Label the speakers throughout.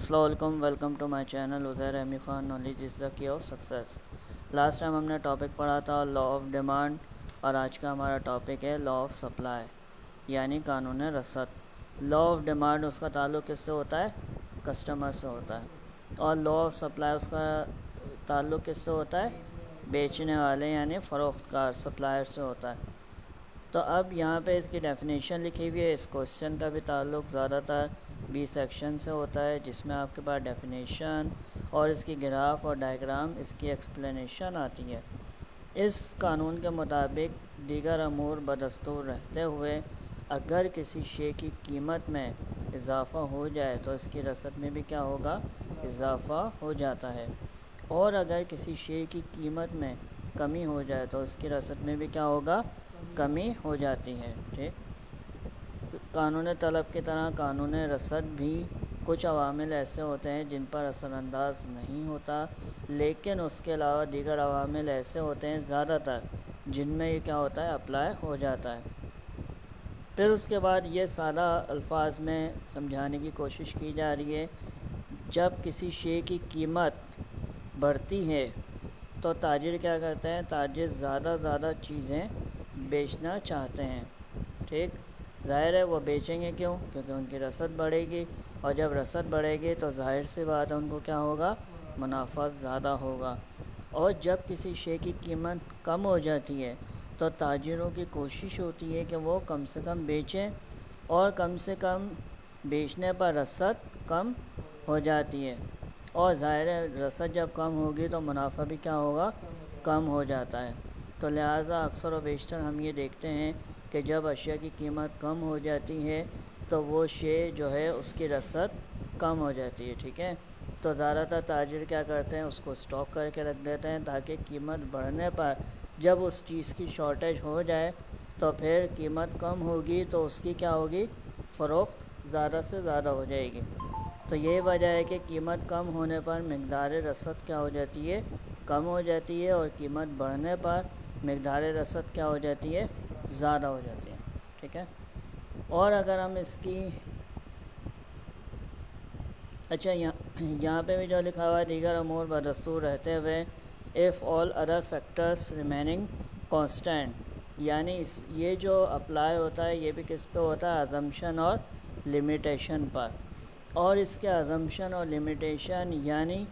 Speaker 1: السلام علیکم، welcome to my channel Uzair Ahmed Khan knowledge is the key of success. Last time ہم نے ٹاپک پڑھا تھا لا آف ڈیمانڈ، اور آج کا ہمارا ٹاپک ہے لا آف سپلائی یعنی قانون رسد۔ لا آف ڈیمانڈ اس کا تعلق کس سے ہوتا ہے؟ کسٹمر سے ہوتا ہے، اور لا آف سپلائی اس کا تعلق کس سے ہوتا ہے؟ بیچنے والے یعنی فروخت کار سپلائر سے ہوتا ہے۔ تو اب یہاں پہ اس کی ڈیفینیشن لکھی ہوئی ہے۔ اس کوشچن کا بھی تعلق زیادہ تر بی سیکشن سے ہوتا ہے، جس میں آپ کے پاس ڈیفینیشن اور اس کی گراف اور ڈائیگرام، اس کی ایکسپلینیشن آتی ہے۔ اس قانون کے مطابق دیگر امور بدستور رہتے ہوئے اگر کسی شے کی قیمت میں اضافہ ہو جائے تو اس کی رسد میں بھی کیا ہوگا؟ اضافہ ہو جاتا ہے، اور اگر کسی شے کی قیمت میں کمی ہو جائے تو اس کی رسد میں بھی کیا ہوگا؟ کمی ہو جاتی ہے۔ ٹھیک، قانون طلب کی طرح قانون رسد بھی کچھ عوامل ایسے ہوتے ہیں جن پر اثر انداز نہیں ہوتا، لیکن اس کے علاوہ دیگر عوامل ایسے ہوتے ہیں زیادہ تر جن میں یہ کیا ہوتا ہے؟ اپلائی ہو جاتا ہے۔ پھر اس کے بعد یہ سادہ الفاظ میں سمجھانے کی کوشش کی جا رہی ہے، جب کسی شے کی قیمت بڑھتی ہے تو تاجر کیا کرتے ہیں؟ تاجر زیادہ چیزیں بیچنا چاہتے ہیں۔ ٹھیک، ظاہر ہے وہ بیچیں گے، کیوں؟ کیونکہ ان کی رسد بڑھے گی، اور جب رسد بڑھے گی تو ظاہر سی بات ہے ان کو کیا ہوگا؟ منافع زیادہ ہوگا۔ اور جب کسی شے کی قیمت کم ہو جاتی ہے تو تاجروں کی کوشش ہوتی ہے کہ وہ کم سے کم بیچیں، اور کم سے کم بیچنے پر رسد کم ہو جاتی ہے، اور ظاہر ہے رسد جب کم ہوگی تو منافع بھی کیا ہوگا؟ کم ہو جاتا ہے۔ تو لہٰذا اکثر و بیشتر ہم یہ دیکھتے ہیں کہ جب اشیاء کی قیمت کم ہو جاتی ہے تو وہ شے جو ہے اس کی رسد کم ہو جاتی ہے۔ ٹھیک ہے، تو زیادہ تر تاجر کیا کرتے ہیں؟ اس کو اسٹاک کر کے رکھ دیتے ہیں، تاکہ قیمت بڑھنے پر جب اس چیز کی شارٹیج ہو جائے تو پھر قیمت کم ہوگی تو اس کی کیا ہوگی؟ فروخت زیادہ سے زیادہ ہو جائے گی۔ تو یہی وجہ ہے کہ قیمت کم ہونے پر مقدار رسد کیا ہو جاتی ہے؟ کم ہو جاتی ہے، اور قیمت بڑھنے پر مقدار رسد کیا ہو جاتی ہے؟ زیادہ ہو جاتی ہے۔ ٹھیک ہے، اور اگر ہم اس کی اچھا یہاں پہ بھی جو لکھا ہوا ہے دیگر امور بدستور رہتے ہوئے if all other factors remaining constant, یعنی یہ جو اپلائی ہوتا ہے یہ بھی کس پہ ہوتا ہے؟ ازمپشن اور لمیٹیشن پر۔ اور اس کے ازمپشن اور لمیٹیشن یعنی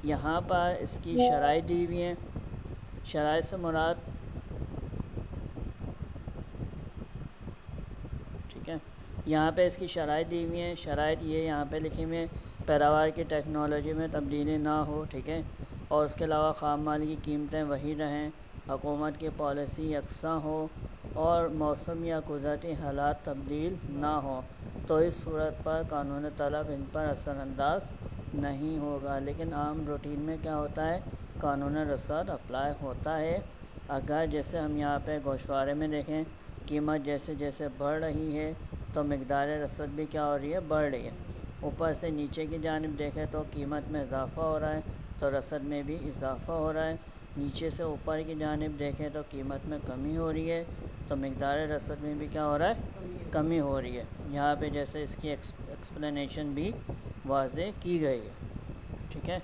Speaker 1: یہاں پر اس کی شرائط دی ہوئی ہیں۔ شرائط سے مراد ٹھیک ہے، یہاں پہ اس کی شرائط دی ہوئی ہیں۔ شرائط یہ یہاں پہ لکھی ہوئی ہیں، پیداوار کی ٹیکنالوجی میں تبدیلی نہ ہو، ٹھیک ہے، اور اس کے علاوہ خام مال کی قیمتیں وہی رہیں، حکومت کی پالیسی یکساں ہو، اور موسم یا قدرتی حالات تبدیل نہ ہوں، تو اس صورت پر قانون طلب ان پر اثر انداز نہیں ہوگا۔ لیکن عام روٹین میں کیا ہوتا ہے؟ قانون رسد اپلائی ہوتا ہے۔ اگر جیسے ہم یہاں پہ گوشوارے میں دیکھیں، قیمت جیسے جیسے بڑھ رہی ہے تو مقدار رسد بھی کیا ہو رہی ہے؟ بڑھ رہی ہے۔ اوپر سے نیچے کی جانب دیکھیں تو قیمت میں اضافہ ہو رہا ہے تو رسد میں بھی اضافہ ہو رہا ہے۔ نیچے سے اوپر کی جانب دیکھیں تو قیمت میں کمی ہو رہی ہے تو مقدار رسد میں بھی کیا ہو رہا ہے؟ کمی ہو رہی ہے۔ یہاں پہ جیسے اس کی ایکسپلینیشن بھی واضح کی گئی ہے۔ ٹھیک ہے،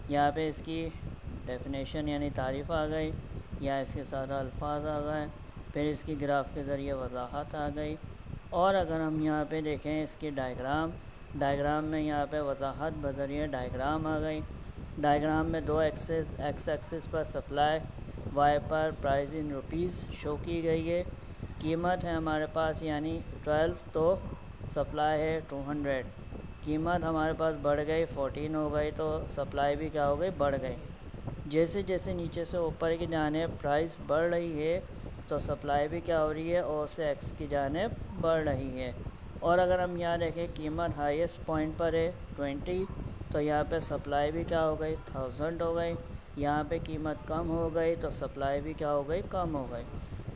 Speaker 1: یہاں پہ اس کی ڈیفینیشن یعنی تعریف آ گئی، یا اس کے سارے الفاظ آ گئے، پھر اس کی گراف کے ذریعے وضاحت آ گئی، اور اگر ہم یہاں پہ دیکھیں اس کی ڈائیگرام میں یہاں پہ وضاحت بذریعہ ڈائیگرام آ گئی۔ ڈائیگرام میں دو ایکسس، ایکس ایکسس پر سپلائی، وائی پر پرائز ان روپیز شو کی گئی ہے۔ قیمت ہے ہمارے پاس یعنی 12 تو سپلائی ہے 200۔ قیمت ہمارے پاس بڑھ گئی 14 ہو گئی تو سپلائی بھی کیا ہو گئی؟ بڑھ گئی۔ جیسے جیسے نیچے سے اوپر کی جانب پرائس بڑھ رہی ہے تو سپلائی بھی کیا ہو رہی ہے؟ او سے ایکس کی جانب بڑھ رہی ہے۔ اور اگر ہم یہاں دیکھیں قیمت ہائیسٹ پوائنٹ پر ہے 20، تو یہاں پہ سپلائی بھی کیا ہو گئی؟ 1000 ہو گئی۔ یہاں پہ قیمت کم ہو گئی تو سپلائی بھی کیا ہو گئی؟ کم ہو گئی۔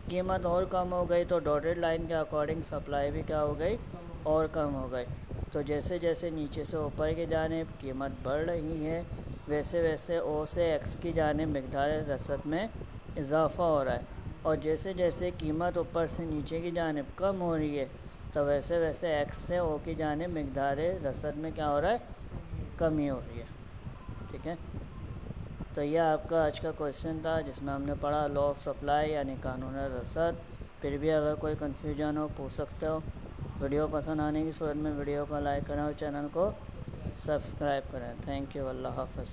Speaker 1: قیمت اور کم ہو گئی تو ڈاٹڈ لائن کے اکارڈنگ سپلائی بھی کیا ہو گئی؟ اور کم ہو گئی۔ تو جیسے جیسے نیچے سے اوپر کی جانب قیمت بڑھ رہی ہے ویسے ویسے او سے ایکس کی جانب مقدار رسد میں اضافہ ہو رہا ہے، اور جیسے جیسے قیمت اوپر سے نیچے کی جانب کم ہو رہی ہے تو ویسے ویسے ایکس سے او کی جانب مقدار رسد میں کیا ہو رہا ہے؟ کمی ہو رہی ہے. ٹھیک ہے، تو یہ آپ کا آج کا کویشچن تھا جس میں ہم نے پڑھا لا آف سپلائی یعنی قانون رسد. پھر بھی اگر کوئی کنفیوژن ہو پوچھ سکتے ہو. ویڈیو پسند آنے کی صورت میں ویڈیو کو لائک کریں اور چینل کو سبسکرائب کریں. Thank you. اللہ حافظ.